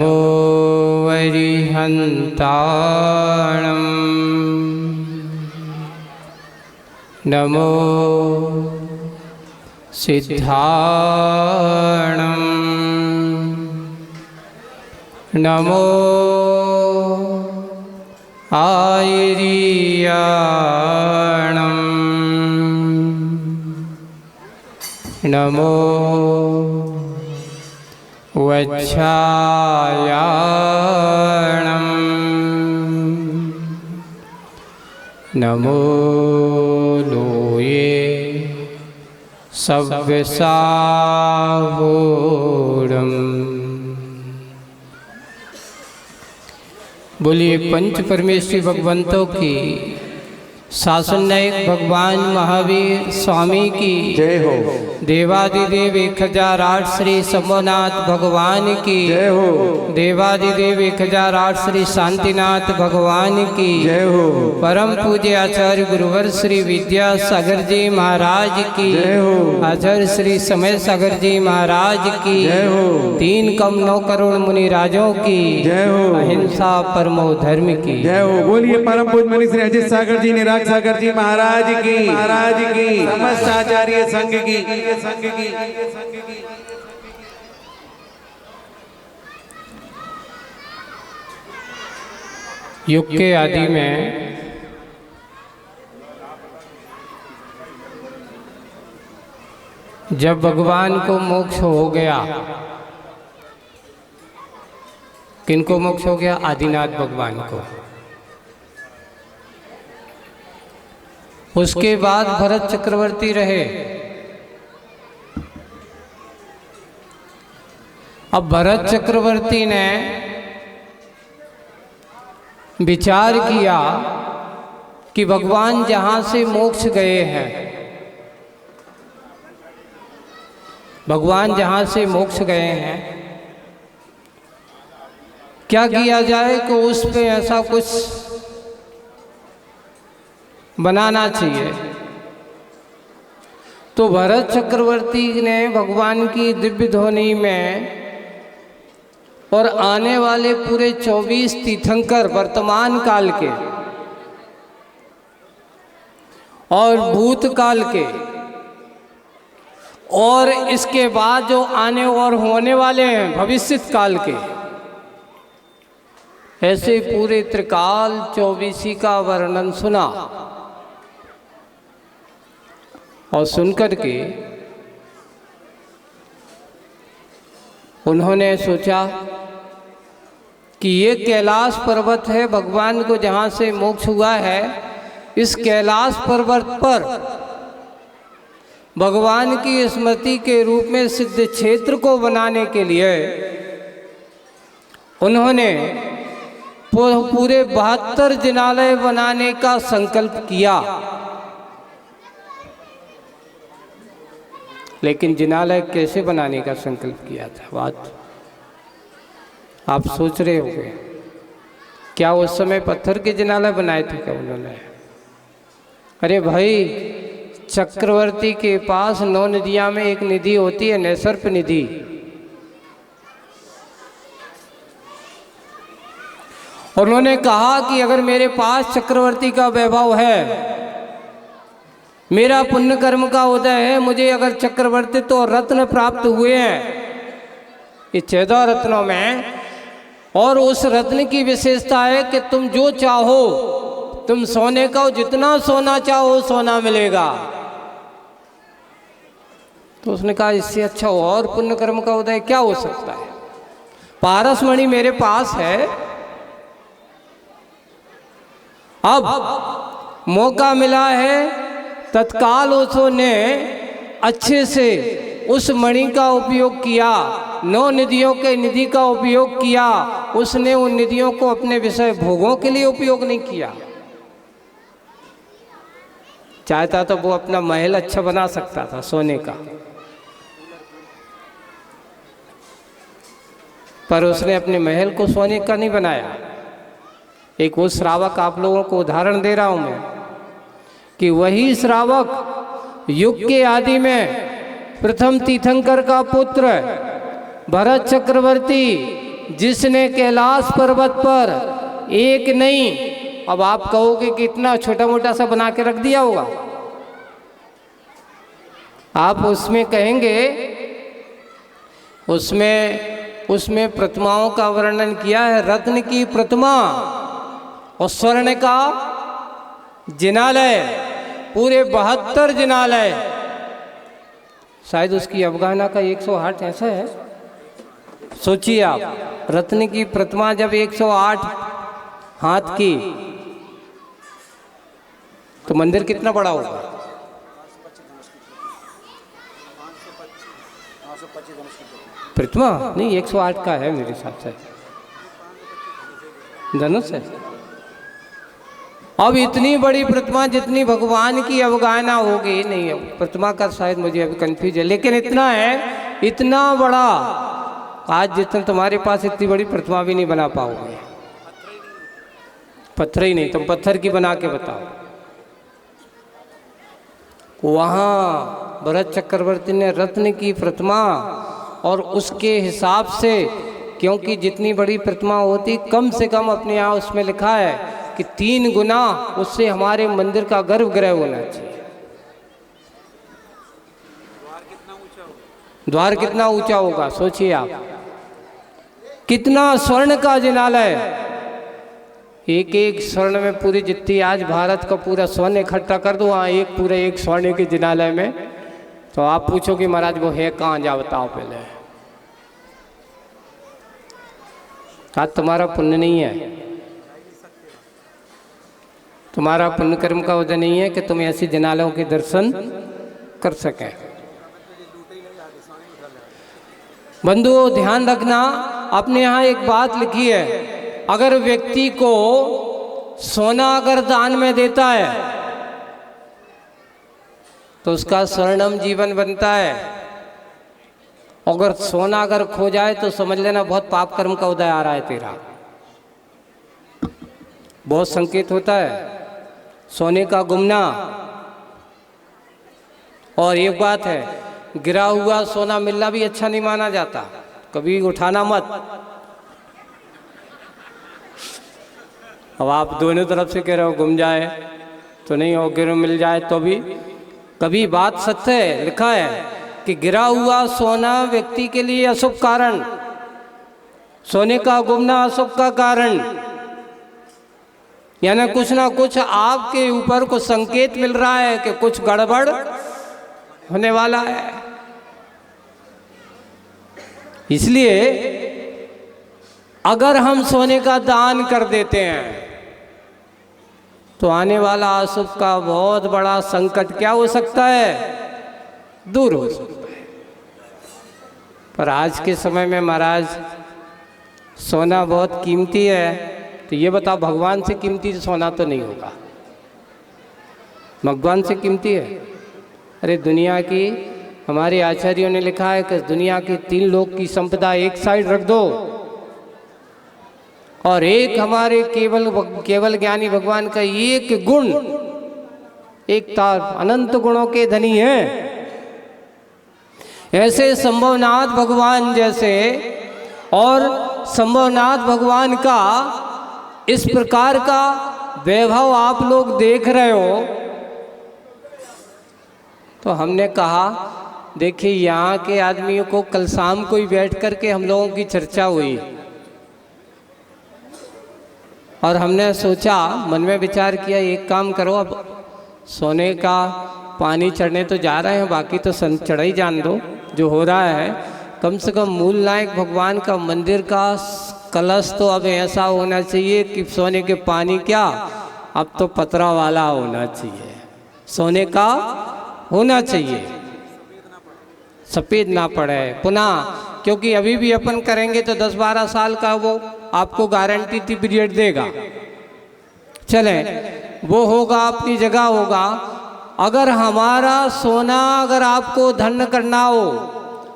नमो वरिहन्ताणं नमो सिद्धाणं नमो आयर्याणं नमो वच्छायाणं नमो लोये सव्यसावोरम्। बोलिए पंच परमेश्वरी भगवंतों की, शासन नायक भगवान महावीर स्वामी की जय हो। देवादिदेव 1008 श्री शंभुनाथ भगवान की जय हो। देवादिदेव 1008 श्री शांतिनाथ भगवान की जय हो। परम पूज्य आचार्य गुरुवर श्री विद्यासागर जी महाराज की जय हो। आचार्य श्री समय सागर जी महाराज की जय हो। 3 कम 9 करोड़ मुनि राजों की जय हो। अहिंसा परमो धर्म की जय हो। बोलिए परम पूज्य मुनि श्री अजित सागर जी निराग सागर जी महाराज की समस्त आचार्य संघ की। युग के आदि में जब भगवान को मोक्ष हो गया, किनको मोक्ष हो गया? आदिनाथ भगवान को। उसके बाद भरत चक्रवर्ती रहे। अब भरत चक्रवर्ती ने विचार किया कि भगवान जहाँ से मोक्ष गए हैं, भगवान जहाँ से मोक्ष गए हैं, क्या किया जाए कि उस पे ऐसा कुछ बनाना चाहिए। तो भरत चक्रवर्ती ने भगवान की दिव्य ध्वनि में और आने वाले पूरे 24 तीर्थंकर वर्तमान काल के और भूतकाल के और इसके बाद जो आने और होने वाले हैं भविष्यत काल के, ऐसे पूरे त्रिकाल 24 का वर्णन सुना। और सुनकर के उन्होंने सोचा कि ये कैलाश पर्वत है, भगवान को जहाँ से मोक्ष हुआ है, इस कैलाश पर्वत पर भगवान की स्मृति के रूप में सिद्ध क्षेत्र को बनाने के लिए उन्होंने पूरे 72 जिनालय बनाने का संकल्प किया। लेकिन जिनालय कैसे बनाने का संकल्प किया था? बात आप सोच रहे होंगे, क्या उस समय पत्थर के जिनालय बनाए थे क्या उन्होंने? अरे भाई, चक्रवर्ती के पास 9 नदियां में एक निधि होती है, नैसर्प निधि। उन्होंने कहा कि अगर मेरे पास चक्रवर्ती का वैभव है, मेरा पुण्य कर्म का उदय है, मुझे अगर चक्रवर्ती तो रत्न प्राप्त हुए हैं ये 14 रत्नों में, और उस रत्न की विशेषता है कि तुम जो चाहो, तुम सोने का जितना सोना चाहो सोना मिलेगा। तो उसने कहा इससे अच्छा और पुण्य कर्म का उदय क्या हो सकता है? पारसमणि मेरे पास है, अब मौका मिला है, तत्काल उसने अच्छे से उस मणि का उपयोग किया, 9 निधियों के निधि का उपयोग किया। उसने उन निधियों को अपने विषय भोगों के लिए उपयोग नहीं किया। चाहता तो वो अपना महल अच्छा बना सकता था सोने का, पर उसने अपने महल को सोने का नहीं बनाया। एक वो श्रावक, आप लोगों को उदाहरण दे रहा हूं मैं, कि वही श्रावक युग के आदि में प्रथम तीर्थंकर का पुत्र भरत चक्रवर्ती जिसने कैलाश पर्वत पर एक नहीं, अब आप कहोगे कि इतना छोटा मोटा सा बना के रख दिया होगा, आप उसमें कहेंगे उसमें प्रतिमाओं का वर्णन किया है, रत्न की प्रतिमा और स्वर्ण का जिनालय, पूरे 72 जिनालय। शायद उसकी अवगाहना का 108 ऐसा है। सोचिए आप, रत्न की प्रतिमा जब 108 हाथ की, तो मंदिर कितना बड़ा होगा? प्रतिमा नहीं, 108 का है मेरे हिसाब से, धनुष है। अब इतनी बड़ी प्रतिमा, जितनी भगवान की अवगाहना होगी, नहीं प्रतिमा का शायद मुझे अभी कंफ्यूज है, लेकिन इतना है, इतना बड़ा, आज जितना तुम्हारे पास इतनी बड़ी प्रतिमा भी नहीं बना पाओगे। पत्थर ही नहीं, तुम पत्थर की बना के बताओ। वहाँ भरत चक्रवर्ती ने रत्न की प्रतिमा, और उसके हिसाब से, क्योंकि जितनी बड़ी प्रतिमा होती कम से कम, अपने यहाँ उसमें लिखा है कि 3 गुना उससे हमारे मंदिर का गर्भगृह होना चाहिए। द्वार कितना ऊंचा होगा सोचिए आप, कितना स्वर्ण का जिनालय, एक एक स्वर्ण में पूरी, जितनी आज भारत का पूरा स्वर्ण इकट्ठा कर दो वहाँ एक स्वर्ण के जिनालय में, तो आप पूछो कि महाराज वो है कहाँ, जा बताओ पहले। आज तुम्हारा पुण्य नहीं है, तुम्हारा पुण्य कर्म का वजह नहीं है कि तुम ऐसी जिनालयों के दर्शन कर सकें। बंधुओं ध्यान रखना, अपने यहाँ एक बात लिखी है, अगर व्यक्ति को सोना अगर दान में देता है तो उसका स्वर्णम जीवन बनता है, अगर सोना अगर खो जाए तो समझ लेना बहुत पाप कर्म का उदय आ रहा है तेरा, बहुत संकेत होता है सोने का गुमना। और एक बात है, गिरा हुआ सोना मिलना भी अच्छा नहीं माना जाता, कभी उठाना मत। अब आप दोनों तरफ से कह रहे हो गुम जाए तो नहीं, हो गिर मिल जाए तो भी, कभी बात सत्य है, लिखा है कि गिरा हुआ सोना व्यक्ति के लिए अशुभ कारण, सोने का गुमना अशुभ का कारण, यानी कुछ ना कुछ आपके ऊपर कुछ संकेत मिल रहा है कि कुछ गड़बड़ होने वाला है। इसलिए अगर हम सोने का दान कर देते हैं तो आने वाला अशुभ का बहुत बड़ा संकट क्या हो सकता है, दूर हो सकता है। पर आज के समय में महाराज सोना बहुत कीमती है, तो ये बताओ भगवान से कीमती सोना तो नहीं होगा, भगवान से कीमती है। अरे दुनिया की, हमारे आचार्यों ने लिखा है कि दुनिया की 3 लोक की संपदा एक साइड रख दो, और एक हमारे केवल ज्ञानी भगवान का एक गुण, एक तार, अनंत गुणों के धनी हैं, ऐसे संभवनाथ भगवान जैसे, और संभवनाथ भगवान का इस प्रकार का वैभव आप लोग देख रहे हो, तो हमने कहा देखिए यहाँ के आदमियों को कल शाम को ही बैठ करके हम लोगों की चर्चा हुई, और हमने सोचा, मन में विचार किया, एक काम करो, अब सोने का पानी चढ़ने तो जा रहे हैं, बाकी तो चढ़ा ही जान दो, जो हो रहा है, कम से कम मूल नायक भगवान का मंदिर का कलश तो अब ऐसा होना चाहिए कि सोने के पानी क्या, अब तो पतरा वाला होना चाहिए, सोने का होना चाहिए, सफ़ेद ना पड़े पुनः, क्योंकि अभी भी अपन करेंगे तो 10-12 साल का वो आपको गारंटी थी पीरियड देगा, चले वो होगा, अपनी जगह होगा। अगर हमारा सोना, अगर आपको धन्य करना हो,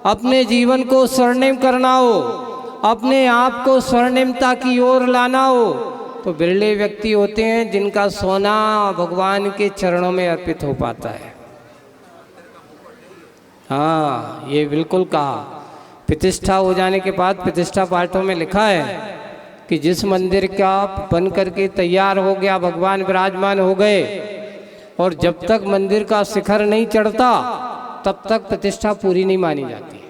अपने जीवन को स्वर्णिम करना हो, अपने आप को स्वर्णिमता की ओर लाना हो, तो बिरले व्यक्ति होते हैं जिनका सोना भगवान के चरणों में अर्पित हो पाता है। हाँ, ये बिल्कुल कहा, प्रतिष्ठा हो जाने के बाद प्रतिष्ठा पाठों में लिखा है कि जिस मंदिर का बन करके तैयार हो गया, भगवान विराजमान हो गए, और जब तक मंदिर का शिखर नहीं चढ़ता तब तक प्रतिष्ठा पूरी नहीं मानी जाती।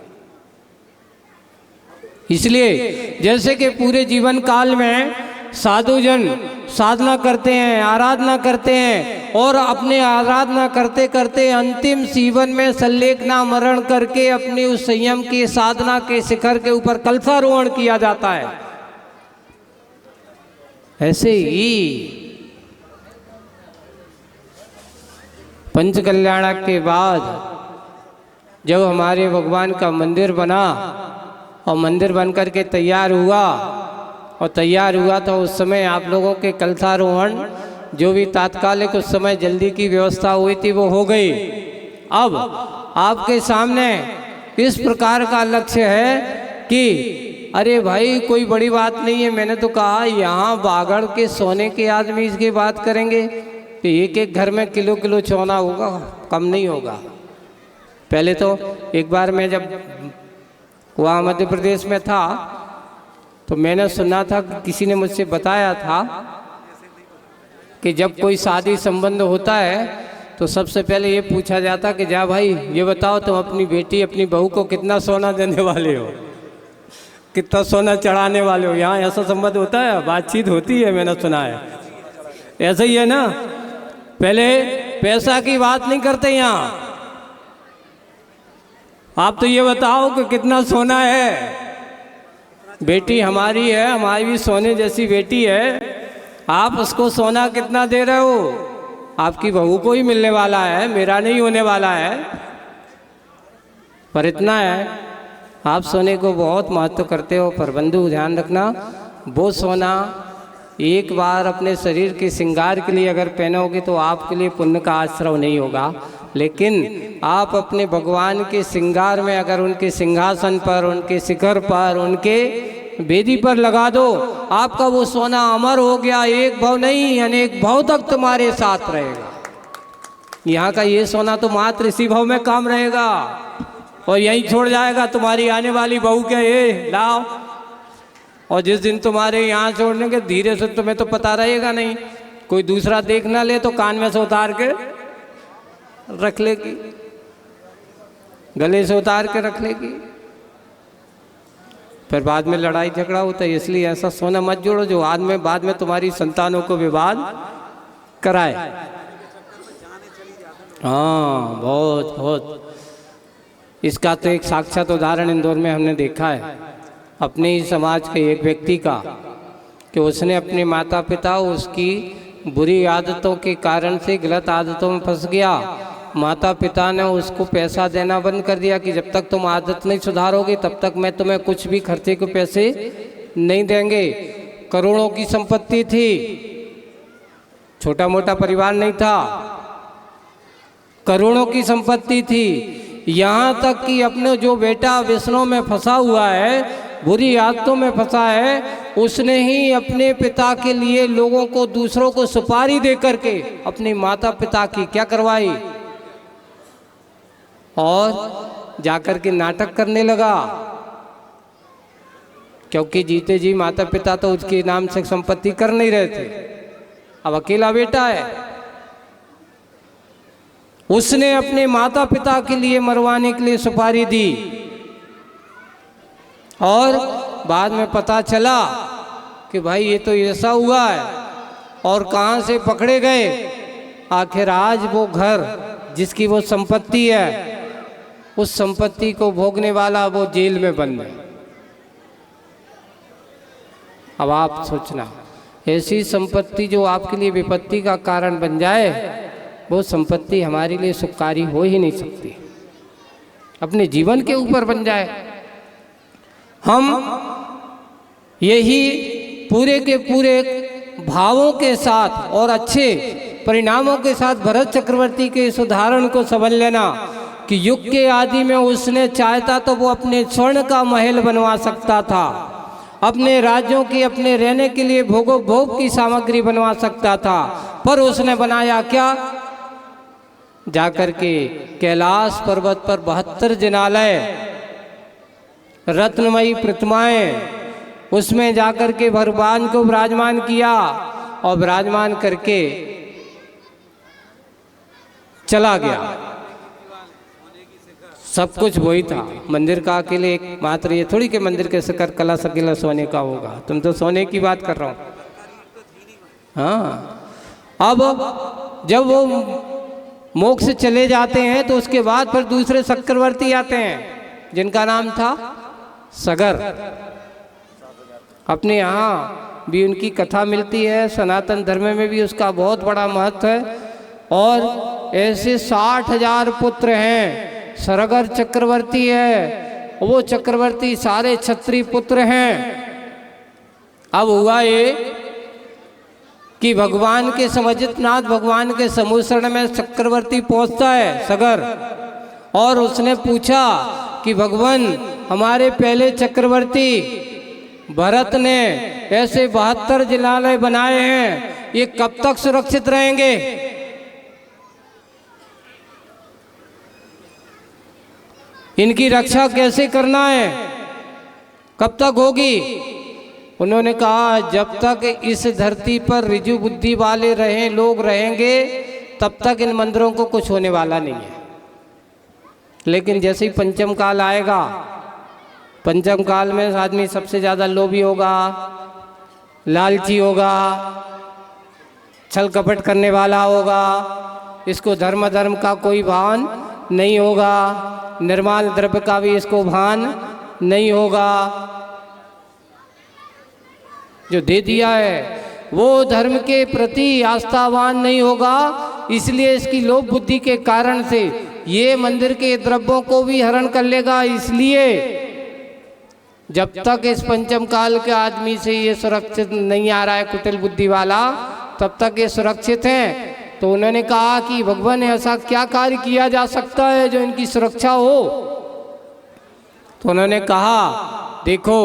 इसलिए जैसे कि पूरे जीवन काल में साधुजन साधना करते हैं, आराधना करते हैं, और अपने आराधना करते करते अंतिम जीवन में संलेखना मरण करके अपने उस संयम की साधना के शिखर के ऊपर कलशारोहण किया जाता है, ऐसे ही पंच कल्याण के बाद जब हमारे भगवान का मंदिर बना और मंदिर बन करके तैयार हुआ, और तैयार हुआ तो उस समय आप लोगों के कलशारोहण जो भी तात्कालिक उस समय जल्दी की व्यवस्था हुई थी वो हो गई। अब आपके सामने इस प्रकार का लक्ष्य है कि अरे भाई कोई बड़ी बात नहीं है, मैंने तो कहा यहाँ बागड़ के सोने के आदमी इसकी बात करेंगे कि एक एक घर में किलो किलो सोना होगा, कम नहीं होगा। पहले तो एक बार मैं जब वहाँ मध्य प्रदेश में था तो मैंने सुना था कि किसी ने मुझसे बताया था कि जब कोई शादी संबंध होता है तो सबसे पहले ये पूछा जाता कि जा भाई ये बताओ तुम अपनी बेटी अपनी बहू को कितना सोना देने वाले हो, कितना सोना चढ़ाने वाले हो। यहाँ ऐसा संबंध होता है, बातचीत होती है, मैंने सुना है। ऐसा ही है ना, पहले पैसा की बात नहीं करते यहाँ। आप तो ये बताओ कि कितना सोना है, बेटी हमारी है, हमारी भी सोने जैसी बेटी है, आप उसको सोना कितना दे रहे हो? आपकी बहू को ही मिलने वाला है, मेरा नहीं होने वाला है। पर इतना है, आप सोने को बहुत महत्व करते हो, पर बंधु ध्यान रखना, वो सोना एक बार अपने शरीर के श्रृंगार के लिए अगर पहनोगे तो आपके लिए पुण्य का आश्रय नहीं होगा, लेकिन आप अपने भगवान के श्रृंगार में अगर उनके सिंहासन पर, उनके शिखर पर, उनके वेदी पर लगा दो, आपका वो सोना अमर हो गया, एक भाव नहीं अनेक भाव तक तुम्हारे साथ रहेगा। यहाँ का ये सोना तो मात्र इसी भाव में काम रहेगा और यहीं छोड़ जाएगा। तुम्हारी आने वाली बहू क्या ये लाओ, और जिस दिन तुम्हारे यहाँ छोड़ने के धीरे से तुम्हें तो पता रहेगा नहीं, कोई दूसरा देख ना ले तो कान में से उतार के रख लेगी, गले से उतार के रख लेगी, फिर बाद में लड़ाई झगड़ा होता है। इसलिए ऐसा सोना मत जोड़ो जो बाद में तुम्हारी संतानों को विवाद कराए। हाँ, बहुत बहुत इसका तो एक साक्षात उदाहरण इंदौर में हमने देखा है अपने ही समाज के एक व्यक्ति का, कि उसने अपने माता पिता उसकी बुरी आदतों के कारण से गलत आदतों में फंस गया। माता पिता ने उसको पैसा देना बंद कर दिया कि जब तक तुम आदत नहीं सुधारोगे तब तक मैं तुम्हें कुछ भी खर्चे के पैसे नहीं देंगे। करोड़ों की संपत्ति थी, छोटा मोटा परिवार नहीं था, करोड़ों की संपत्ति थी। यहाँ तक कि अपने जो बेटा व्यसनों में फंसा हुआ है, बुरी आदतों में फंसा है, उसने ही अपने पिता के लिए लोगों को, दूसरों को सुपारी दे करके अपने माता पिता की क्या करवाई और जाकर के नाटक करने लगा, क्योंकि जीते जी माता पिता तो उसके नाम से संपत्ति कर नहीं रहे थे, अब अकेला बेटा है। उसने अपने माता पिता के लिए मरवाने के लिए सुपारी दी और बाद में पता चला कि भाई ये तो ऐसा हुआ है, और कहाँ से पकड़े गए। आखिर आज वो घर जिसकी वो संपत्ति है, उस संपत्ति को भोगने वाला वो जेल में बंद है। अब आप सोचना, ऐसी संपत्ति जो आपके लिए विपत्ति का कारण बन जाए, वो संपत्ति हमारे लिए सुखकारी हो ही नहीं सकती। अपने जीवन के ऊपर बन जाए, हम यही पूरे के पूरे भावों के साथ और अच्छे परिणामों के साथ भरत चक्रवर्ती के इस उदाहरण को समझ लेना कि युग के आदि में उसने चाहता तो वो अपने स्वर्ण का महल बनवा सकता था, अपने राज्यों की, अपने रहने के लिए भोग की सामग्री बनवा सकता था, पर उसने बनाया क्या? जाकर के कैलाश पर्वत पर 72 जिनालय रत्नमयी प्रतिमाएं, उसमें जाकर के भगवान को विराजमान किया और विराजमान करके चला गया। सब कुछ वही था। मंदिर का अकेले एक मात्र ये थोड़ी कि मंदिर के शिखर कला सकेला सोने का होगा। तुम तो सोने की बात कर रहा हूँ। हाँ, अब जब वो मोक्ष चले जाते हैं तो उसके बाद फिर दूसरे चक्रवर्ती आते हैं जिनका नाम था सगर। अपने यहाँ भी उनकी कथा मिलती है, सनातन धर्म में भी उसका बहुत बड़ा महत्व है। और ऐसे 60,000 पुत्र हैं। सरगर चक्रवर्ती है, वो चक्रवर्ती सारे क्षत्रिय पुत्र हैं। अब हुआ ये कि भगवान के समजितनाथ भगवान के समूह शरण में चक्रवर्ती पहुंचता है सगर, और उसने पूछा कि भगवान, हमारे पहले चक्रवर्ती भरत ने ऐसे 72 जिलालय बनाए हैं, ये कब तक सुरक्षित रहेंगे? इनकी रक्षा कैसे करना है, कब तक होगी? उन्होंने कहा, जब तक इस धरती पर ऋजु बुद्धि वाले लोग रहेंगे तब तक इन मंदिरों को कुछ होने वाला नहीं है। लेकिन जैसे ही पंचम काल आएगा, पंचम काल में आदमी सबसे ज़्यादा लोभी होगा, लालची होगा, छल कपट करने वाला होगा, इसको धर्म का कोई भान नहीं होगा, निर्माल द्रव्य का भी इसको भान नहीं होगा। जो दे दिया है वो धर्म के प्रति आस्थावान नहीं होगा, इसलिए इसकी लोभ बुद्धि के कारण से ये मंदिर के द्रव्यों को भी हरण कर लेगा। इसलिए जब तक इस पंचम काल के आदमी से ये सुरक्षित नहीं आ रहा है कुटिल बुद्धि वाला, तब तक ये सुरक्षित हैं। तो उन्होंने कहा कि भगवान, ऐसा क्या कार्य किया जा सकता है जो इनकी सुरक्षा हो? तो उन्होंने कहा, देखो,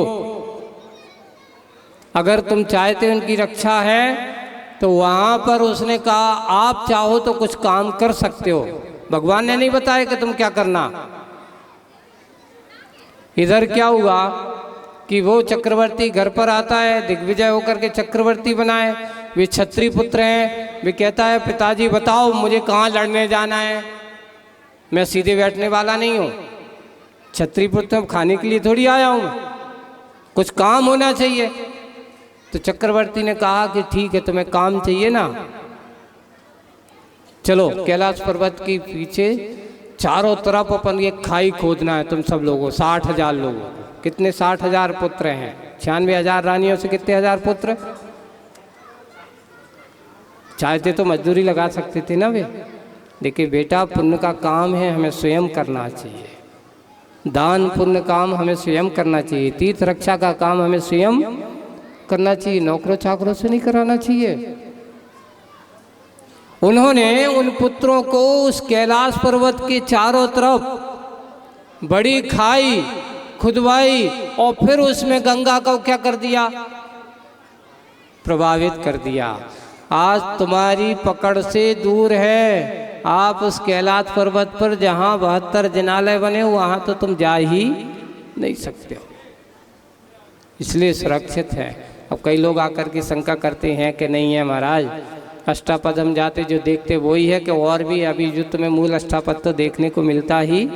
अगर तुम चाहते हो उनकी रक्षा है तो वहाँ पर उसने कहा, आप चाहो तो कुछ काम कर सकते हो। भगवान ने नहीं बताया कि तुम क्या करना। इधर क्या हुआ कि वो चक्रवर्ती घर पर आता है, दिग्विजय होकर के चक्रवर्ती बनाए। वे क्षत्रिय पुत्र हैं। वे कहता है, पिताजी बताओ मुझे कहाँ लड़ने जाना है, मैं सीधे बैठने वाला नहीं हूँ। क्षत्रिय पुत्र खाने के लिए थोड़ी आया हूँ, कुछ काम होना चाहिए। तो चक्रवर्ती ने कहा कि ठीक है, तुम्हें काम चाहिए ना, चलो कैलाश पर्वत के पीछे चारों तरफ अपन ये खाई खोदना है तुम सब लोगों, 60,000 लोगों। कितने? 60,000 पुत्र हैं। 96,000 रानियों से कितने हजार पुत्र? चाहते तो मजदूरी लगा सकते थे ना वे। देखिए बेटा, पुण्य का काम है, हमें स्वयं करना चाहिए। दान पुण्य काम हमें स्वयं करना चाहिए। तीर्थ रक्षा का काम हमें स्वयं करना चाहिए, नौकरों चाकरों से नहीं कराना चाहिए। उन्होंने उन पुत्रों को उस कैलाश पर्वत के चारों तरफ बड़ी खाई खुदवाई और फिर उसमें गंगा को क्या कर दिया? प्रभावित कर दिया। आज तुम्हारी पकड़ से दूर है। आप उस कैलाश पर्वत पर जहाँ 72 जिनालय बने वहाँ तो तुम जा ही नहीं सकते हो, इसलिए सुरक्षित है। अब कई लोग आकर के शंका करते हैं कि नहीं है महाराज, अष्टापद हम जाते जो देखते वही है कि और भी अभी युद्ध में मूल अष्टापद तो देखने को मिलता ही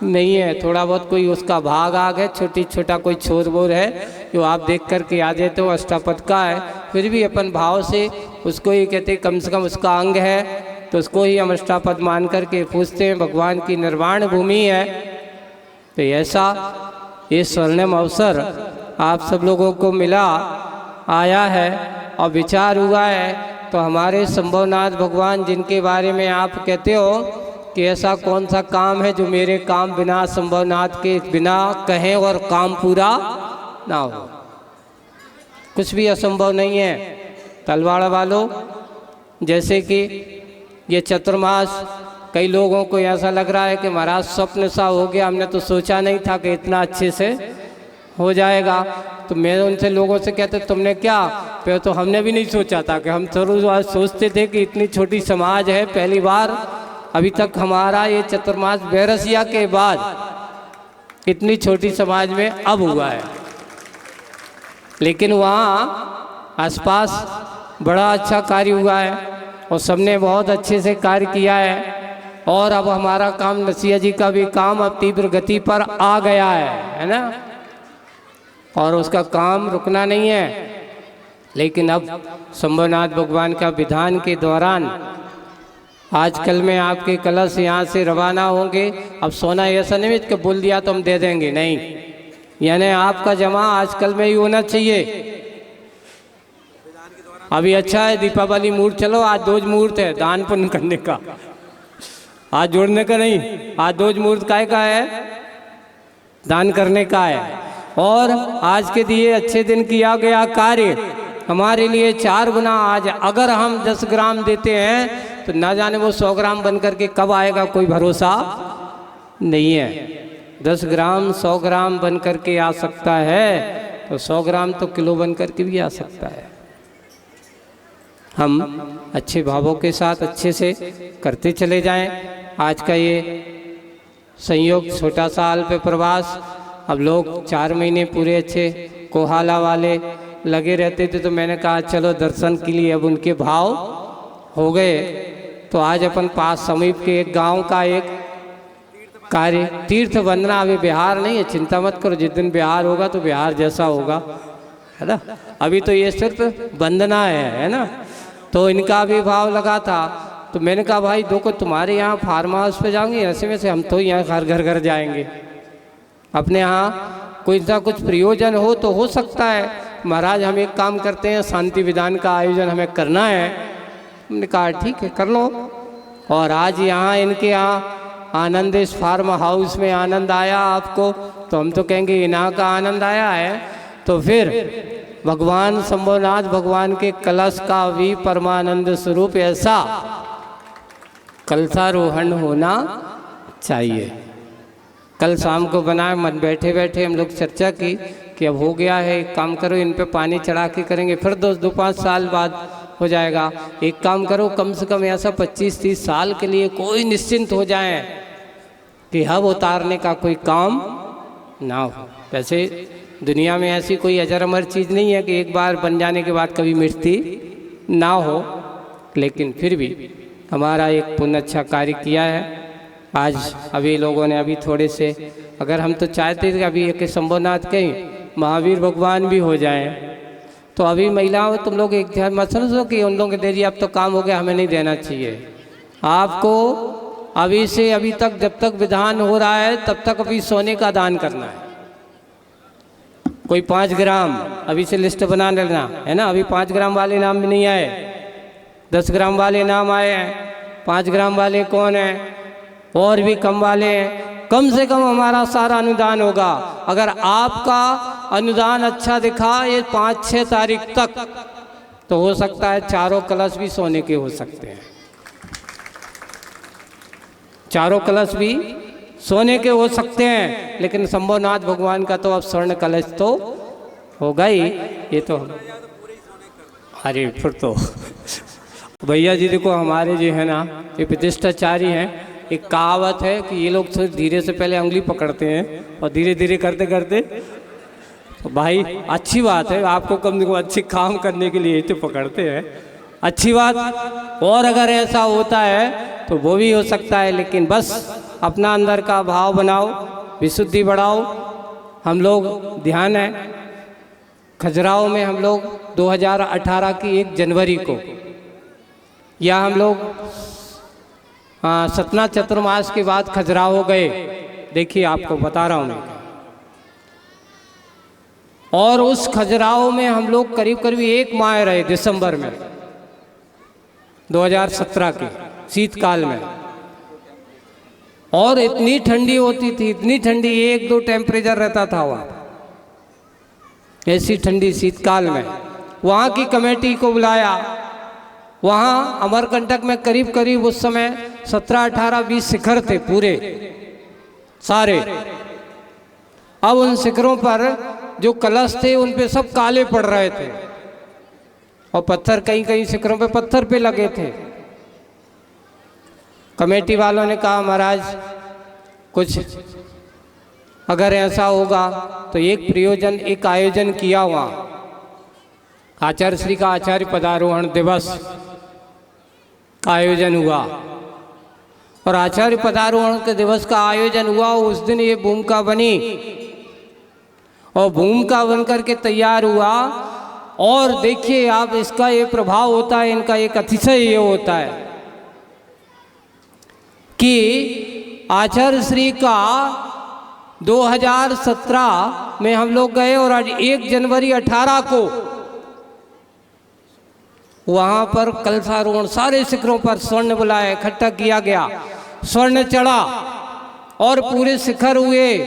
नहीं है। थोड़ा बहुत कोई उसका भाग आग है, छोटा कोई छोर बोर है जो आप देख करके आ जाए तो अष्टापद का है, फिर भी अपन भाव से उसको ही कहते कम से कम उसका अंग है तो उसको ही हम अष्टापद मान करके पूछते हैं। भगवान की निर्वाण भूमि है। तो ऐसा ये स्वर्णिम अवसर आप सब लोगों को मिला आया है और विचार हुआ है। तो हमारे संभवनाथ भगवान जिनके बारे में आप कहते हो कि ऐसा कौन सा काम है जो मेरे काम बिना संभवनाथ के बिना कहें और काम पूरा ना हो। कुछ भी असंभव नहीं है। तलवाड़ा वालों, जैसे कि ये चतुर्मास कई लोगों को ऐसा लग रहा है कि महाराज स्वप्न सा हो गया, हमने तो सोचा नहीं था कि इतना अच्छे से हो जाएगा। तो मैं उनसे लोगों से कहते तुमने क्या? फिर तो हमने भी नहीं सोचा था कि हम जरूर सोचते थे कि इतनी छोटी समाज है, पहली बार अभी तक हमारा ये चतुर्मास बैरसिया के बाद इतनी छोटी समाज में अब हुआ है, लेकिन वहाँ आसपास बड़ा अच्छा कार्य हुआ है और सबने बहुत अच्छे से कार्य किया है। और अब हमारा काम, नसीहा जी का भी काम अब तीव्र गति पर आ गया है ना, और उसका काम रुकना नहीं है। लेकिन अब शंभुनाथ भगवान का विधान के दौरान आजकल में आपके कलश यहाँ से रवाना होंगे। अब सोना ऐसा नहीं कि बोल दिया तो हम दे देंगे, नहीं, यानी आपका जमा आजकल में ही होना चाहिए। अभी अच्छा है दीपावली मुहूर्त, चलो आज दोज मुहूर्त है दान पुण्य करने का, आज जोड़ने का नहीं, आज दोज मुहूर्त काय का है, दान करने का है। और आज के दिए अच्छे दिन किया गया कार्य हमारे लिए 4 गुना आज अगर हम 10 ग्राम देते हैं तो ना जाने वो 100 ग्राम बन करके कब आएगा, कोई भरोसा नहीं है। 10 ग्राम 100 ग्राम बन करके आ सकता है तो 100 ग्राम तो किलो बन करके भी आ सकता है। हम अच्छे भावों के साथ अच्छे से करते चले जाएं। आज का ये संयोग छोटा सा अल्प प्रवास, अब लोग 4 महीने पूरे अच्छे कोहाला वाले लगे रहते थे, तो मैंने कहा चलो दर्शन के लिए अब उनके भाव हो गए। तो आज अपन पास समीप के एक गांव का एक कार्य तीर्थ वंदना, अभी बिहार नहीं है, चिंता मत करो, जिस दिन बिहार होगा तो बिहार जैसा होगा, है ना। अभी तो ये सिर्फ वंदना है ना। तो इनका भी भाव लगा था, तो मैंने कहा भाई दो को तुम्हारे यहाँ फार्म हाउस पे जाएंगे, ऐसे में से हम तो यहाँ घर जाएंगे, अपने यहाँ कोई सा कुछ प्रयोजन हो तो हो सकता है। महाराज हम एक काम करते हैं, शांति विधान का आयोजन हमें करना है। हमने कहा ठीक है कर लो। और आज यहाँ इनके यहाँ आनंद, इस फार्म हाउस में आनंद आया आपको, तो हम तो कहेंगे इन्ਹਾਂ का आनंद आया है। तो फिर भगवान शंभुनाथ भगवान के कलश का भी परमानंद स्वरूप ऐसा कलशारोहण होना चाहिए। कल शाम को बनाए, मन बैठे बैठे हम लोग चर्चा की कि अब हो गया है, एक काम करो इन पे पानी चढ़ा के करेंगे, फिर 2-5 साल बाद हो जाएगा। एक काम करो कम से कम ऐसा 25-30 साल के लिए कोई निश्चिंत हो जाए कि हब उतारने का कोई काम ना हो। वैसे दुनिया में ऐसी कोई अजर अमर चीज़ नहीं है कि एक बार बन जाने के बाद कभी मिटती ना हो, लेकिन फिर भी हमारा एक पुण्य अच्छा कार्य किया है। आज अभी लोगों ने अभी थोड़े से, अगर हम तो चाहते थे कि अभी एक शंभुनाथ के महावीर भगवान भी हो जाएं, तो अभी महिलाओं तुम लोग एक ध्यान मत समझो कि उन लोगों के दे दिया अब तो काम हो गया, हमें नहीं देना चाहिए। आपको अभी से अभी तक जब तक विधान हो रहा है तब तक अभी सोने का दान करना है। कोई 5 ग्राम अभी से लिस्ट बना लेना है ना। अभी 5 ग्राम वाले नाम भी नहीं आए, 10 ग्राम वाले नाम आए हैं। 5 ग्राम वाले कौन है, और भी कम वाले हैं। कम से कम हमारा सारा अनुदान होगा। अगर आपका अनुदान अच्छा दिखा ये 5-6 तारीख तक, तो हो सकता है चारों कलश भी सोने के हो सकते हैं, चारों कलश भी सोने के हो सकते हैं। लेकिन शंभुनाथ भगवान का तो अब स्वर्ण कलश तो होगा ही। ये तो अरे फिर तो भैया जी देखो हमारे जो है ना ये प्रतिष्ठाचारी हैं, एक कहावत है कि ये लोग तो धीरे से पहले उंगली पकड़ते हैं और धीरे धीरे करते करते, तो भाई अच्छी बात है, आपको कम से कम अच्छी काम करने के लिए तो पकड़ते हैं, अच्छी बात। और अगर ऐसा होता है तो वो भी हो सकता है, लेकिन बस अपना अंदर का भाव बनाओ, विशुद्धि बढ़ाओ। हम लोग ध्यान है खजुराहो में हम लोग 2018 की 1 जनवरी को, या हम लोग सतना चतुर्मास के बाद खजुराहो गए। देखिए आपको बता रहा हूँ मैं, और उस खजुराहो में हम लोग करीब करीब 1 माह रहे, दिसंबर में 2017 के शीतकाल में। और इतनी ठंडी होती थी, इतनी ठंडी, 1-2 टेम्परेचर रहता था वहाँ, ऐसी ठंडी शीतकाल में। वहाँ की कमेटी को बुलाया, वहाँ अमरकंटक में करीब करीब उस समय 17, 18, 20 शिखर थे पूरे सारे। अब उन शिखरों पर जो कलश थे उन पे सब काले पड़ रहे थे, और पत्थर कहीं कहीं शिखरों पे पत्थर पे लगे थे। कमेटी वालों ने कहा महाराज कुछ अगर ऐसा होगा तो एक आयोजन किया वहाँ आचार्य श्री का आचार्य पदारोहण दिवस का आयोजन हुआ, और आचार्य पदारोहण के दिवस का आयोजन हुआ उस दिन ये भूमिका बनी और भूमिका बन करके तैयार हुआ। और देखिए आप, इसका ये प्रभाव होता है, इनका एक अतिशय ये होता है कि आचार्य श्री का 2017 में हम लोग गए और आज 1 जनवरी 18 को वहाँ पर कलशारोहण सारे शिखरों पर स्वर्ण बुलाया, इकट्ठा किया गया, स्वर्ण चढ़ा और पूरे शिखर हुए।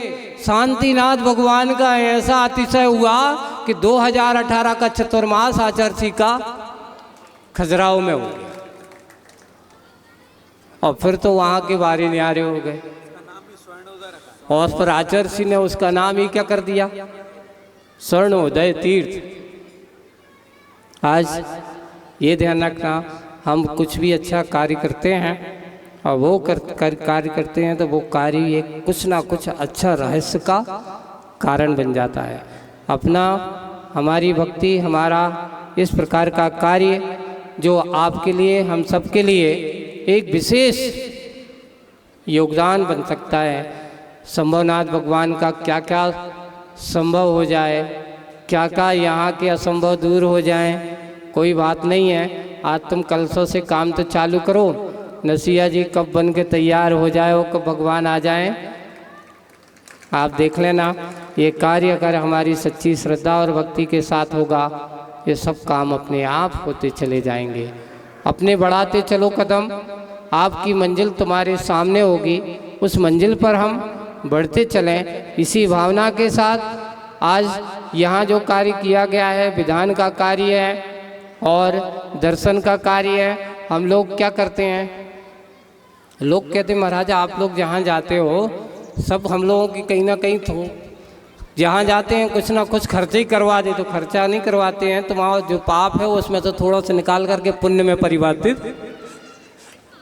शांतिनाथ भगवान का ऐसा अतिशय हुआ कि 2018 का चतुर्मास आचार्य जी का खजुराहो में हो गया, और फिर तो वहाँ के बारे न्यारे हो गए, और उस पर आचार्य जी ने उसका नाम ही क्या कर दिया, स्वर्णोदय तीर्थ। आज ये ध्यान रखना, हम कुछ भी अच्छा कार्य करते हैं और वो कार्य करते हैं तो वो कार्य एक कुछ ना कुछ अच्छा रहस्य का कारण बन जाता है। अपना हमारी भक्ति, हमारा इस प्रकार का कार्य जो आपके लिए, हम सब के लिए एक विशेष योगदान बन सकता है। संभवनाथ भगवान का क्या क्या संभव हो जाए, क्या क्या यहाँ के असंभव दूर हो जाएं, कोई बात नहीं है। आज तुम कलशों से काम तो चालू करो, नसिया जी कब बन के तैयार हो जाए, वो कब भगवान आ जाएं, आप देख लेना। ये कार्य अगर हमारी सच्ची श्रद्धा और भक्ति के साथ होगा, ये सब काम अपने आप होते चले जाएंगे। अपने बढ़ाते चलो कदम, आपकी मंजिल तुम्हारे सामने होगी, उस मंजिल पर हम बढ़ते चलें। इसी भावना के साथ आज यहाँ जो कार्य किया गया है, विधान का कार्य है और दर्शन का कार्य है। हम लोग क्या करते हैं, लोग कहते हैं महाराज आप लोग जहाँ जाते हो सब हम लोगों की कहीं ना कहीं जहाँ जाते हैं कुछ ना कुछ खर्चे ही करवा दे, तो खर्चा नहीं करवाते हैं। तुम्हारा जो पाप है उसमें तो थोड़ा सा निकाल करके पुण्य में परिवर्तित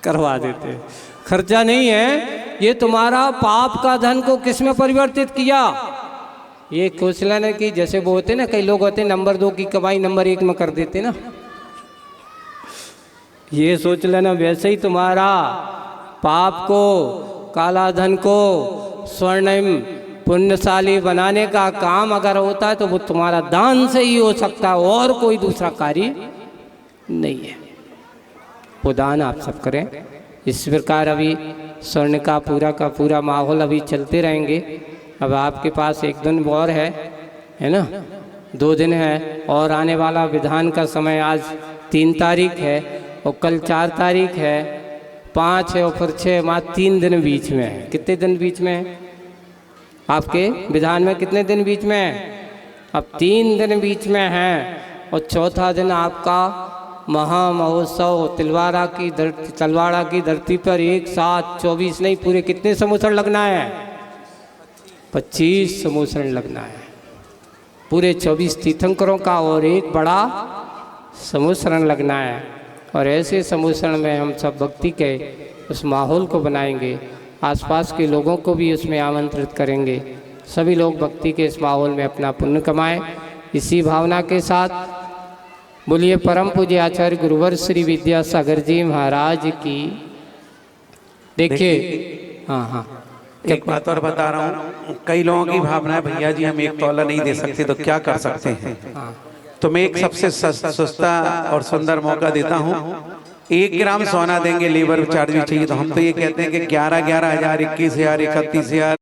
करवा देते हैं। खर्चा नहीं है, ये तुम्हारा पाप का धन को किस में परिवर्तित किया, ये सोच लेना कि जैसे वो होते ना, कई लोग होते नंबर 2 की कमाई नंबर 1 में कर देते ना, ये सोच लेना वैसे ही तुम्हारा पाप को, काला धन को स्वर्णिम पुण्यशाली बनाने का काम अगर होता है तो वो तुम्हारा दान से ही हो सकता है, और कोई दूसरा कार्य नहीं है। वो दान आप सब करें। इस प्रकार अभी स्वर्ण का पूरा माहौल अभी चलते रहेंगे। अब आपके पास 1 दिन और है ना, 2 दिन है, और आने वाला विधान का समय आज 3 तारीख है और कल 4 तारीख है, 5 है और फिर 6, मात्र 3 दिन बीच में है। कितने दिन बीच में है आपके विधान में, कितने दिन बीच में है? अब 3 दिन बीच में है, और चौथा दिन आपका महामहोत्सव तिलवाड़ा की धरती पर एक साथ 24 नहीं, पूरे कितने समोसर लगना है? 25 समोसरण लगना है, पूरे 24 तीर्थंकरों का, और एक बड़ा समोसरण लगना है। और ऐसे समोसरण में हम सब भक्ति के उस माहौल को बनाएंगे, आसपास के लोगों को भी उसमें आमंत्रित करेंगे, सभी लोग भक्ति के इस माहौल में अपना पुण्य कमाएं। इसी भावना के साथ बोलिए परम पूज्य आचार्य गुरुवर श्री विद्यासागर जी महाराज की। देखिए हाँ, एक बात और बता रहा हूँ, कई लोगों की भावना है भैया जी हम 1 तोला नहीं दे सकते तो क्या कर सकते हैं। तो मैं एक सबसे सस्ता और सुंदर मौका देता हूँ, 1 ग्राम सोना देंगे, लेबर चार्ज भी चाहिए। तो हम तो ये कहते हैं कि 11,000, 21,000, 31,000